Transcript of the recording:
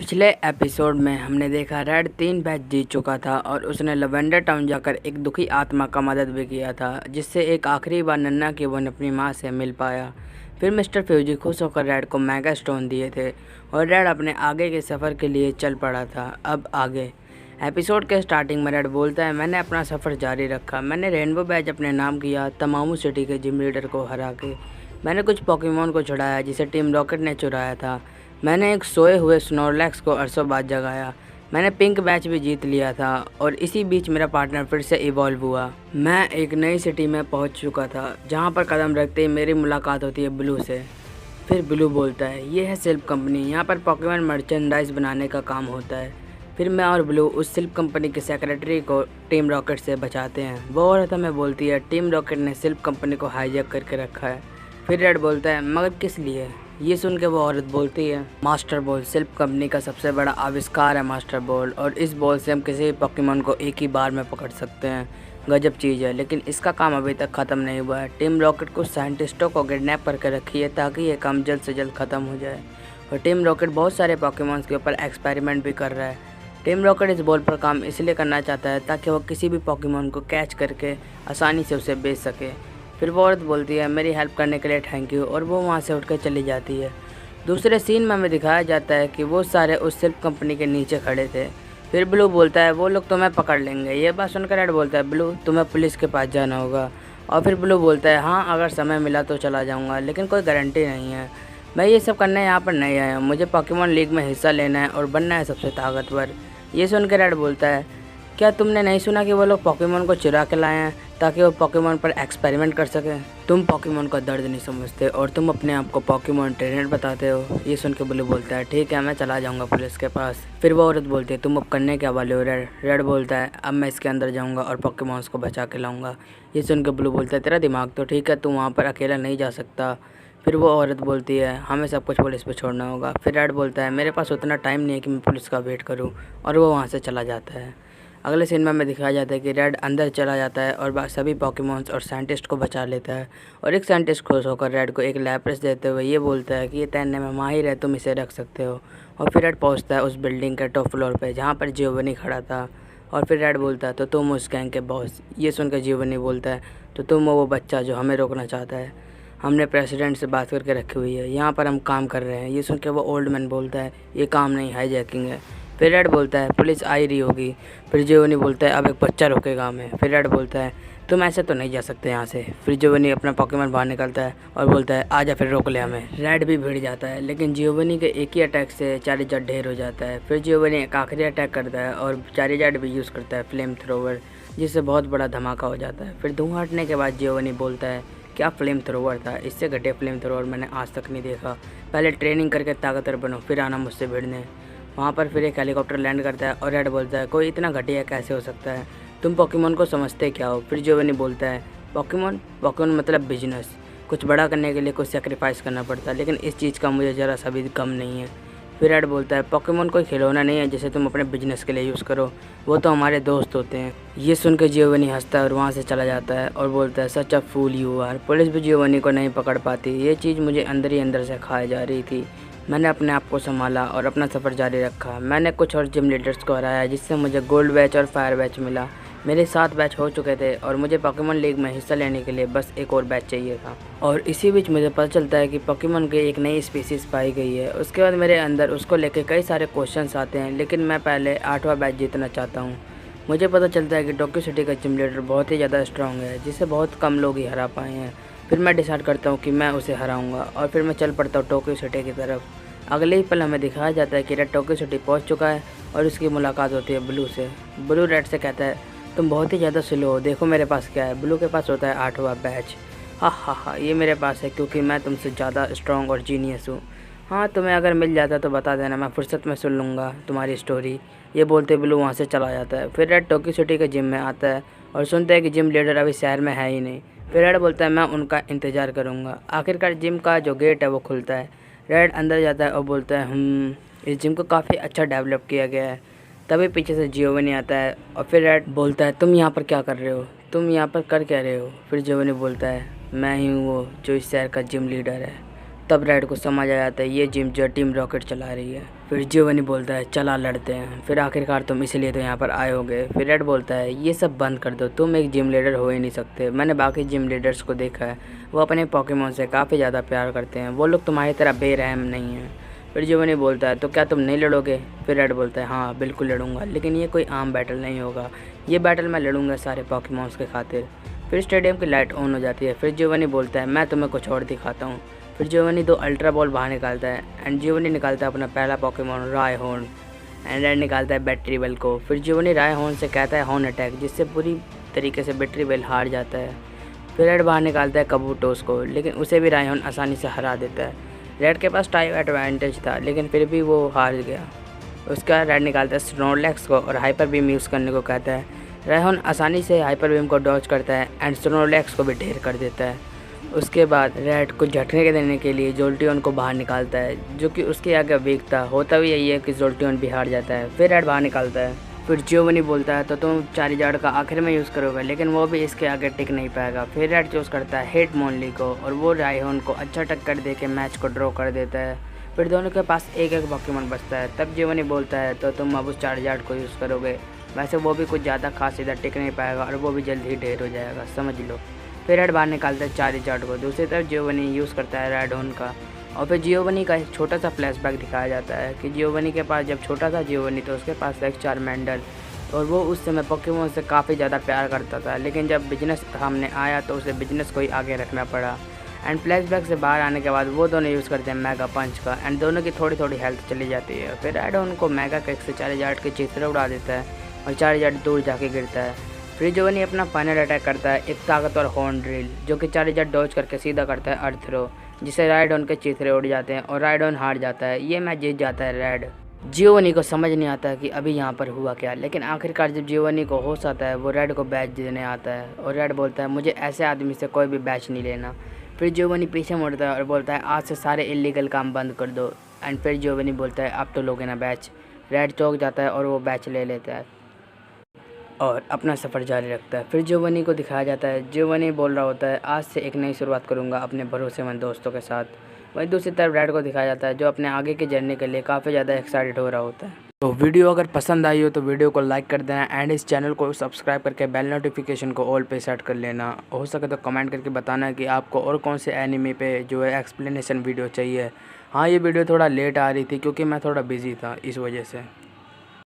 पिछले एपिसोड में हमने देखा रेड 3 मैच जीत चुका था और उसने लवेंडर टाउन जाकर एक दुखी आत्मा का मदद भी किया था, जिससे एक आखिरी बार नन्ना की वन अपनी माँ से मिल पाया। फिर मिस्टर फ्यूजी खुश होकर रेड को मेगा स्टोन दिए थे और रेड अपने आगे के सफ़र के लिए चल पड़ा था। अब आगे एपिसोड के स्टार्टिंग में रेड बोलता है, मैंने अपना सफ़र जारी रखा। मैंने रेनबो बैच अपने नाम किया, तमामू सिटी के जिम लीडर को हरा के। मैंने कुछ पोकेमोन को छुड़ाया जिसे टीम रॉकेट ने चुराया था। मैंने एक सोए हुए स्नोरलैक्स को अरसों बाद जगाया। मैंने पिंक मैच भी जीत लिया था और इसी बीच मेरा पार्टनर फिर से इवॉल्व हुआ। मैं एक नई सिटी में पहुंच चुका था जहां पर कदम रखते ही मेरी मुलाकात होती है ब्लू से। फिर ब्लू बोलता है, ये है सिल्प कंपनी, यहाँ पर पोकेमॉन मर्चेंडाइज बनाने का काम होता है। फिर मैं और ब्लू उस सिल्प कंपनी के सेक्रेटरी को टीम रॉकेट से बचाते हैं। वो औरत हमें बोलती है टीम रॉकेट ने सिल्प कंपनी को हाईजैक करके रखा है। फिर रेड बोलता है, मगर किस लिए? ये सुन के वो औरत बोलती है, मास्टर बॉल सिल्प कंपनी का सबसे बड़ा आविष्कार है मास्टर बॉल, और इस बॉल से हम किसी भी पोकेमॉन को एक ही बार में पकड़ सकते हैं। गजब चीज़ है, लेकिन इसका काम अभी तक ख़त्म नहीं हुआ है। टीम रॉकेट कुछ साइंटिस्टों को किडनैप करके रखी है ताकि ये काम जल्द से जल्द ख़त्म हो जाए, और टीम रॉकेट बहुत सारे पोकेमॉन्स के ऊपर एक्सपेरिमेंट भी कर रहा है। टीम रॉकेट इस बॉल पर काम इसलिए करना चाहता है ताकि वो किसी भी पोकेमॉन को कैच करके आसानी से उसे बेच सके। फिर वो औरत बोलती है, मेरी हेल्प करने के लिए थैंक यू, और वो वहाँ से उठकर चली जाती है। दूसरे सीन में हमें दिखाया जाता है कि वो सारे उस सिल्प कंपनी के नीचे खड़े थे। फिर ब्लू बोलता है, वो लोग तुम्हें पकड़ लेंगे। ये बात सुनकर रेड बोलता है, ब्लू तुम्हें पुलिस के पास जाना होगा। और फिर ब्लू बोलता है, हाँ अगर समय मिला तो चला जाऊँगा, लेकिन कोई गारंटी नहीं है। मैं ये सब करने यहाँ पर नहीं आया, मुझे पोकेमॉन लीग में हिस्सा लेना है और बनना है सबसे ताकतवर। ये सुनकर रेड बोलता है, क्या तुमने नहीं सुना कि वो लोग पोकेमॉन को चुरा के लाए हैं ताकि वो पोकेमॉन पर एक्सपेरिमेंट कर सकें? तुम पोकेमॉन का दर्द नहीं समझते और तुम अपने आप को पोकेमॉन ट्रेनर बताते हो। ये सुन के ब्लू बोलता है, ठीक है मैं चला जाऊंगा पुलिस के पास। फिर वो औरत बोलती है, तुम अब करने क्या वाले हो रेड? रेड बोलता है, अब मैं इसके अंदर जाऊंगा और पोकेमॉन्स को बचा के लाऊंगा। ये सुन के ब्लू बोलता है, तेरा दिमाग तो ठीक है, तू वहाँ पर अकेला नहीं जा सकता। फिर वो औरत बोलती है, हमें सब कुछ पुलिस पे छोड़ना होगा। फिर रेड बोलता है, मेरे पास उतना टाइम नहीं है कि मैं पुलिस का वेट करूँ, और वो वहाँ से चला जाता है। अगले सीन में हमें दिखाया जाता है कि रेड अंदर चला जाता है और सभी पोकेमॉन्स और साइंटिस्ट को बचा लेता है, और एक साइंटिस्ट खुश होकर रेड को एक लैपरेस देते हुए ये बोलता है कि ये तैरने में माहिर है, तुम इसे रख सकते हो। और फिर रेड पहुंचता है उस बिल्डिंग के टॉप फ्लोर पे जहाँ पर जियोवनी खड़ा था, और फिर रेड बोलता है, तो तुम उस गैंग के बॉस? ये सुनकर जियोवनी बोलता है, तो तुम हो वो बच्चा जो हमें रोकना चाहता है। हमने प्रेसिडेंट से बात करके रखी हुई है, यहाँ पर हम काम कर रहे हैं। ये सुन के वो ओल्ड मैन बोलता है, ये काम नहीं हाईजैकिंग है। फिर रेड बोलता है, पुलिस आ ही रही होगी। फिर जियोनी बोलता है, अब एक बच्चा रोकेगा हमें। फिर रेड बोलता है, तुम ऐसे तो नहीं जा सकते यहाँ से। फिर जियोनी अपना पोकेमॉन बाहर निकलता है और बोलता है, आजा फिर रोक ले हमें। रेड भी भिड़ जाता है, लेकिन जियोनी के एक ही अटैक से चारिजार्ड ढेर हो जाता है। फिर जियोनी एक आखिरी अटैक करता है और चारिजार्ड भी यूज़ करता है फ्लेम थ्रोवर, जिससे बहुत बड़ा धमाका हो जाता है। फिर धुआं हटने के बाद जियोनी बोलता है, क्या फ्लेम थ्रोवर था, इससे घटिया फ्लेम थ्रोवर मैंने आज तक नहीं देखा। पहले ट्रेनिंग करके ताकतवर बनो, फिर आना मुझसे भिड़ने। वहाँ पर फिर एक हेलीकॉप्टर लैंड करता है और रेड बोलता है, कोई इतना घटिया कैसे हो सकता है, तुम पोकेमॉन को समझते क्या हो? फिर जियोनी बोलता है, पोकेमॉन मतलब बिजनेस, कुछ बड़ा करने के लिए कुछ सेक्रीफाइस करना पड़ता है, लेकिन इस चीज़ का मुझे ज़रा सा भी गम नहीं है। फिर रेड बोलता है, पोकेमॉन कोई खिलौना नहीं है जिसे तुम अपने बिजनेस के लिए यूज़ करो, वो तो हमारे दोस्त होते हैं। ये सुनकर जियोनी हंसता है और वहाँ से चला जाता है और बोलता है, सच अ फूल यू आर। पुलिस भी जियोनी को नहीं पकड़ पाती। ये चीज़ मुझे अंदर ही अंदर से खाई जा रही थी। मैंने अपने आप को संभाला और अपना सफ़र जारी रखा। मैंने कुछ और जिम लीडर्स को हराया, जिससे मुझे गोल्ड बैच और फायर बैच मिला। मेरे 7 बैच हो चुके थे और मुझे पोकेमॉन लीग में हिस्सा लेने के लिए बस एक और बैच चाहिए था। और इसी बीच मुझे पता चलता है कि पोकेमॉन की एक नई स्पीसीज़ पाई गई है। उसके बाद मेरे अंदर उसको लेके कई सारे क्वेश्चंस आते हैं, लेकिन मैं पहले 8वां बैच जीतना चाहता हूँ। मुझे पता चलता है कि टोक्यो सिटी का जिम लीडर बहुत ही ज़्यादा स्ट्रॉन्ग है, जिसे बहुत कम लोग ही हरा पाए हैं। फिर मैं डिसाइड करता हूँ कि मैं उसे हराऊँगा, और फिर मैं चल पड़ता हूँ टोक्यो सिटी की तरफ। अगले ही पल हमें दिखाया जाता है कि रेड टोक्यो सिटी पहुंच चुका है और उसकी मुलाकात होती है ब्लू से। ब्लू रेड से कहता है, तुम बहुत ही ज़्यादा स्लो हो, देखो मेरे पास क्या है। ब्लू के पास होता है 8वां बैच। हाँ, ये मेरे पास है क्योंकि मैं तुमसे ज़्यादा स्ट्रॉन्ग और जीनियस हूँ। हाँ, तुम्हें अगर मिल जाता तो बता देना, मैं फुर्सत में सुन लूँगा तुम्हारी स्टोरी। ये बोलते ब्लू वहाँ से चला जाता है। फिर रेड टोक्यो सिटी के जिम में आता है और सुनता है कि जिम लीडर अभी शहर में है ही नहीं। फिर रेड बोलता है, मैं उनका इंतज़ार करूँगा। आखिरकार जिम का जो गेट है वो खुलता है। रेड अंदर जाता है और बोलता है, इस जिम को काफ़ी अच्छा डेवलप किया गया है। तभी पीछे से जियोनी आता है और फिर रेड बोलता है, तुम यहाँ पर क्या कर रहे हो, तुम यहाँ पर कर क्या रहे हो? फिर जियोनी बोलता है, मैं ही हूँ वो जो इस शहर का जिम लीडर है। तब रेड को समझ आ जाता है ये जिम जो टीम रॉकेट चला रही है। फिर जियोनी बोलता है चला लड़ते हैं। फिर आखिरकार तुम इसलिए तो यहाँ पर आए होगे। फिर रेड बोलता है ये सब बंद कर दो, तुम एक जिम लीडर हो ही नहीं सकते। मैंने बाकी जिम लीडर्स को देखा है, वो अपने पोकेमोन से काफ़ी ज़्यादा प्यार करते हैं, वो लोग तुम्हारी तरह बेरहम नहीं हैं। फिर जियोनी बोलता है तो क्या तुम नहीं लड़ोगे? फिर रेड बोलता है हाँ बिल्कुल लड़ूंगा, लेकिन ये कोई आम बैटल नहीं होगा, ये बैटल मैं लड़ूंगा सारे पोकेमोन्स के खातिर। फिर स्टेडियम की लाइट ऑन हो जाती है। फिर जियोनी बोलता है मैं तुम्हें कुछ और दिखाता हूँ। फिर जियोनी 2 अल्ट्रा बॉल बाहर निकालता है एंड जियोनी निकालता है अपना पहला पोकेमोन रायहॉर्न एंड रेड निकालता है बैटरीवेल को। फिर जियोनी रायहॉर्न से कहता है हॉर्न अटैक, जिससे पूरी तरीके से बैटरीवेल हार जाता है। फिर रेड बाहर निकालता है कबूटोस को, लेकिन उसे भी रायहॉर्न आसानी से हरा देता है। रेड के पास टाइम एडवांटेज था, लेकिन फिर भी वो हार गया। उसके बाद रेड निकालता है स्नोरलैक्स को और हाइपर बीम यूज़ करने को कहता है। रायहॉर्न आसानी से हाइपर बीम को डॉज करता है एंड स्नोरलैक्स को भी ढेर कर देता है। उसके बाद रेड को झटके देने के लिए जोल्टियन को बाहर निकालता है, जो कि उसके आगे वीक था। होता भी यही है कि जोल्टियन भी हार जाता है। फिर रेड बाहर निकालता है। फिर जियोनी बोलता है तो तुम चारिजार्ड का आखिर में यूज़ करोगे, लेकिन वो भी इसके आगे टिक नहीं पाएगा। फिर रेड चूज़ करता है हिटमोनली को और वो रायहॉर्न को अच्छा टक्कर दे के मैच को ड्रॉ कर देता है। फिर दोनों के पास एक एक पोकेमॉन बचता है। तब जियोनी बोलता है तो तुम अब उस चारिजार्ड को यूज़ करोगे, वैसे वो भी कुछ ज़्यादा खास इधर टिक नहीं पाएगा और वो भी जल्द ही ढेर हो जाएगा, समझ लो। फिर रेड बाहर निकालता है चारिजार्ड को। दूसरी तरफ जियोनी यूज़ करता है रायहॉर्न का और फिर जियोनी का एक छोटा सा फ्लैशबैक दिखाया जाता है कि जियोनी के पास जब छोटा था जियोनी तो उसके पास था एक चारमेंडर और वो उस समय पोकेमॉन से काफ़ी ज़्यादा प्यार करता था, लेकिन जब बिजनेस सामने आया तो उसे बिजनेस को ही आगे रखना पड़ा। एंड फ्लैशबैक से बाहर आने के बाद वो दोनों यूज़ करते हैं मेगा पंच का एंड दोनों की थोड़ी थोड़ी हेल्थ चली जाती है। फिर रायहॉर्न को मेगा किक से चारिजार्ड के चित्र उड़ा देता है और चारिजार्ड दूर जाके गिरता है। फिर जियोनी अपना फाइनल अटैक करता है एक ताकतवर हॉर्न ड्रिल, जो कि चारिजार्ड डॉज करके सीधा करता है अर्थ थ्रो, जिससे रायहॉर्न के चित्रे उड़ जाते हैं और रायहॉर्न हार जाता है। ये मैच जीत जाता है रेड। जियोनी को समझ नहीं आता कि अभी यहाँ पर हुआ क्या, लेकिन आखिरकार जब जियोनी को होश आता है वो रेड को बैच देने आता है और रेड बोलता है मुझे ऐसे आदमी से कोई भी बैच नहीं लेना। फिर जियोनी पीछे मुड़ता है और बोलता है आज से सारे इलीगल काम बंद कर दो एंड फिर जियोनी बोलता है अब तो लोगे ना बैच। रेड चौंक जाता है और वो बैच ले लेता है और अपना सफ़र जारी रखता है। फिर जियोनी को दिखाया जाता है, जियोनी बोल रहा होता है आज से एक नई शुरुआत करूँगा अपने भरोसेमंद दोस्तों के साथ। वहीं दूसरी तरफ रेड को दिखाया जाता है जो अपने आगे की जर्नी के लिए काफ़ी ज़्यादा एक्साइटेड हो रहा होता है। तो वीडियो अगर पसंद आई हो तो वीडियो को लाइक कर देना एंड इस चैनल को सब्सक्राइब करके बेल नोटिफिकेशन को ऑल पे सेट कर लेना। हो सके तो कमेंट करके बताना कि आपको और कौन से एनिमे पे जो है एक्सप्लेनेशन वीडियो चाहिए। हाँ ये वीडियो थोड़ा लेट आ रही थी क्योंकि मैं थोड़ा बिजी था इस वजह से।